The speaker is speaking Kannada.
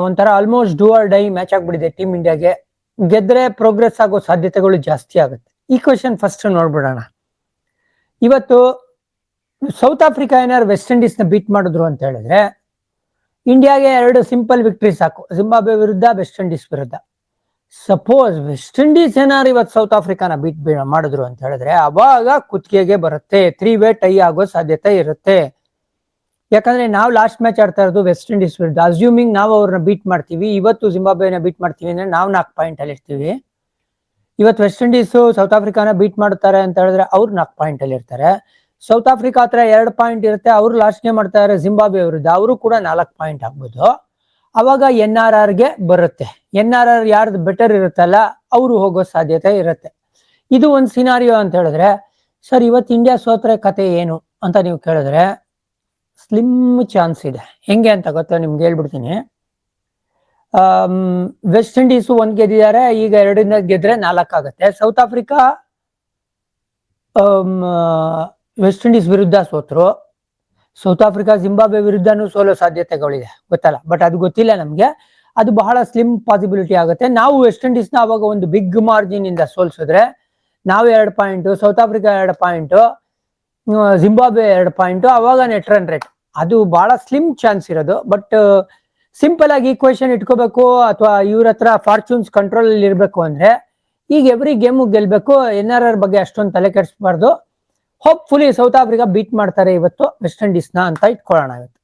ಒಂಥರ almost do or die match ಆಗ್ಬಿಟ್ಟಿದೆ ಟೀಮ್ ಇಂಡಿಯಾಗೆ. ಗೆದ್ರೆ ಪ್ರೋಗ್ರೆಸ್ ಆಗೋ ಸಾಧ್ಯತೆಗಳು ಜಾಸ್ತಿ ಆಗುತ್ತೆ. ಈ ಕ್ವೆಶನ್ ಫಸ್ಟ್ ನೋಡ್ಬಿಡೋಣ. ಇವತ್ತು ಸೌತ್ ಆಫ್ರಿಕಾ ಏನಾದ್ರು ವೆಸ್ಟ್ ಇಂಡೀಸ್ ನ ಬೀಟ್ ಮಾಡಿದ್ರು ಅಂತ ಹೇಳಿದ್ರೆ ಇಂಡಿಯಾಗೆ 2 ಸಿಂಪಲ್ ವಿಕ್ಟ್ರಿ ಸಾಕು, ಜಿಂಬಾಬ್ವೆ ವಿರುದ್ಧ, ವೆಸ್ಟ್ ಇಂಡೀಸ್ ವಿರುದ್ಧ. ಸಪೋಸ್ ವೆಸ್ಟ್ ಇಂಡೀಸ್ ಏನಾದ್ರು ಇವತ್ತು ಸೌತ್ ಆಫ್ರಿಕಾನ ಬೀಟ್ ಮಾಡಿದ್ರು ಅಂತ ಹೇಳಿದ್ರೆ ಅವಾಗ ಕುತ್ತಿಗೆಗೆ ಬರುತ್ತೆ, 3 ವೇ ಟೈ ಆಗೋ ಸಾಧ್ಯತೆ ಇರುತ್ತೆ. ಯಾಕಂದ್ರೆ ನಾವು ಲಾಸ್ಟ್ ಮ್ಯಾಚ್ ಆಡ್ತಾ ಇರೋದು ವೆಸ್ಟ್ ಇಂಡೀಸ್ ವಿರುದ್ಧ. ಅಸ್ಯೂಮಿಂಗ್ ನಾವು ಅವ್ರನ್ನ ಬೀಟ್ ಮಾಡ್ತೀವಿ, ಇವತ್ತು ಜಿಂಬಾಬ್ವೆನ ಬೀಟ್ ಮಾಡ್ತೀವಿ ಅಂದ್ರೆ ನಾವು 4 ಪಾಯಿಂಟ್ ಅಲ್ಲಿ ಇರ್ತೀವಿ. ಇವತ್ತು ವೆಸ್ಟ್ ಇಂಡೀಸ್ ಸೌತ್ ಆಫ್ರಿಕಾನ ಬೀಟ್ ಮಾಡ್ತಾರೆ ಅಂತ ಹೇಳಿದ್ರೆ ಅವ್ರು 4 ಪಾಯಿಂಟ್ ಅಲ್ಲಿ ಇರ್ತಾರೆ. ಸೌತ್ ಆಫ್ರಿಕಾ ಹತ್ರ 2 ಪಾಯಿಂಟ್ ಇರುತ್ತೆ, ಅವ್ರು ಲಾಸ್ಟ್ ಗೇಮ್ ಮಾಡ್ತಾ ಇದ್ದಾರೆ ಜಿಂಬಾಬ್ವೆ ವಿರುದ್ಧ, ಅವರು ಕೂಡ 4 ಪಾಯಿಂಟ್ ಆಗ್ಬೋದು. ಅವಾಗ NRR ಗೆ ಬರುತ್ತೆ. NRR ಯಾರ್ದು ಬೆಟರ್ ಇರುತ್ತಲ್ಲ ಅವರು ಹೋಗೋ ಸಾಧ್ಯತೆ ಇರುತ್ತೆ. ಇದು ಒಂದು ಸಿನಾರಿಯೋ ಅಂತ ಹೇಳಿದ್ರೆ, ಸರ್ ಇವತ್ತು ಇಂಡಿಯಾ ಸೋತ್ರೆ ಕತೆ ಏನು ಅಂತ ನೀವು ಕೇಳಿದ್ರೆ ಸ್ಲಿಮ್ ಚಾನ್ಸ್ ಇದೆ. ಹೆಂಗೆ ಅಂತ ಗೊತ್ತಾ ನಿಮ್ಗೆ ಹೇಳ್ಬಿಡ್ತೀನಿ. ವೆಸ್ಟ್ ಇಂಡೀಸ್ 1 ಗೆದ್ದಿದ್ದಾರೆ, ಈಗ 2 ಗೆದ್ರೆ 4 ಆಗುತ್ತೆ. ಸೌತ್ ಆಫ್ರಿಕಾ ವೆಸ್ಟ್ ಇಂಡೀಸ್ ವಿರುದ್ಧ ಸೋತ್ರು, ಸೌತ್ ಆಫ್ರಿಕಾ ಜಿಂಬಾಬ್ವೆ ವಿರುದ್ಧನೂ ಸೋಲೋ ಸಾಧ್ಯತೆಗಳಿದೆ, ಗೊತ್ತಲ್ಲ. ಬಟ್ ಅದು ಗೊತ್ತಿಲ್ಲ ನಮ್ಗೆ, ಅದು ಬಹಳ ಸ್ಲಿಮ್ ಪಾಸಿಬಿಲಿಟಿ ಆಗುತ್ತೆ. ನಾವು ವೆಸ್ಟ್ ಇಂಡೀಸ್ ನ ಅವಾಗ ಒಂದು ಬಿಗ್ ಮಾರ್ಜಿನ್ ಇಂದ ಸೋಲ್ಸಿದ್ರೆ ನಾವು 2 point, south Africa 2 point, Zimbabwe 2 point, ಅವಾಗ ನೆಟ್ ರನ್ ರೇಟ್ ಅದು ಬಹಳ ಸ್ಲಿಮ್ ಚಾನ್ಸ್ ಇರೋದು. ಬಟ್ ಸಿಂಪಲ್ ಆಗಿ ಈಕ್ವೇಶನ್ ಇಟ್ಕೋಬೇಕು ಅಥವಾ ಇವ್ರ ಹತ್ರ ಫಾರ್ಚೂನ್ಸ್ ಕಂಟ್ರೋಲ್ ಅಲ್ಲಿ ಇರಬೇಕು ಅಂದ್ರೆ ಈಗ ಎವ್ರಿ ಗೇಮು ಗೆಲ್ಬೇಕು. NRR ಬಗ್ಗೆ ಅಷ್ಟೊಂದು ತಲೆ ಕೆಡಿಸಬಾರ್ದು. ಹೋಪ್ಫುಲಿ ಸೌತ್ ಆಫ್ರಿಕಾ ಬೀಟ್ ಮಾಡ್ತಾರೆ ಇವತ್ತು ವೆಸ್ಟ್ ಇಂಡೀಸ್ ನ ಅಂತ ಇಟ್ಕೊಳ್ಳೋಣ ಇವತ್ತು.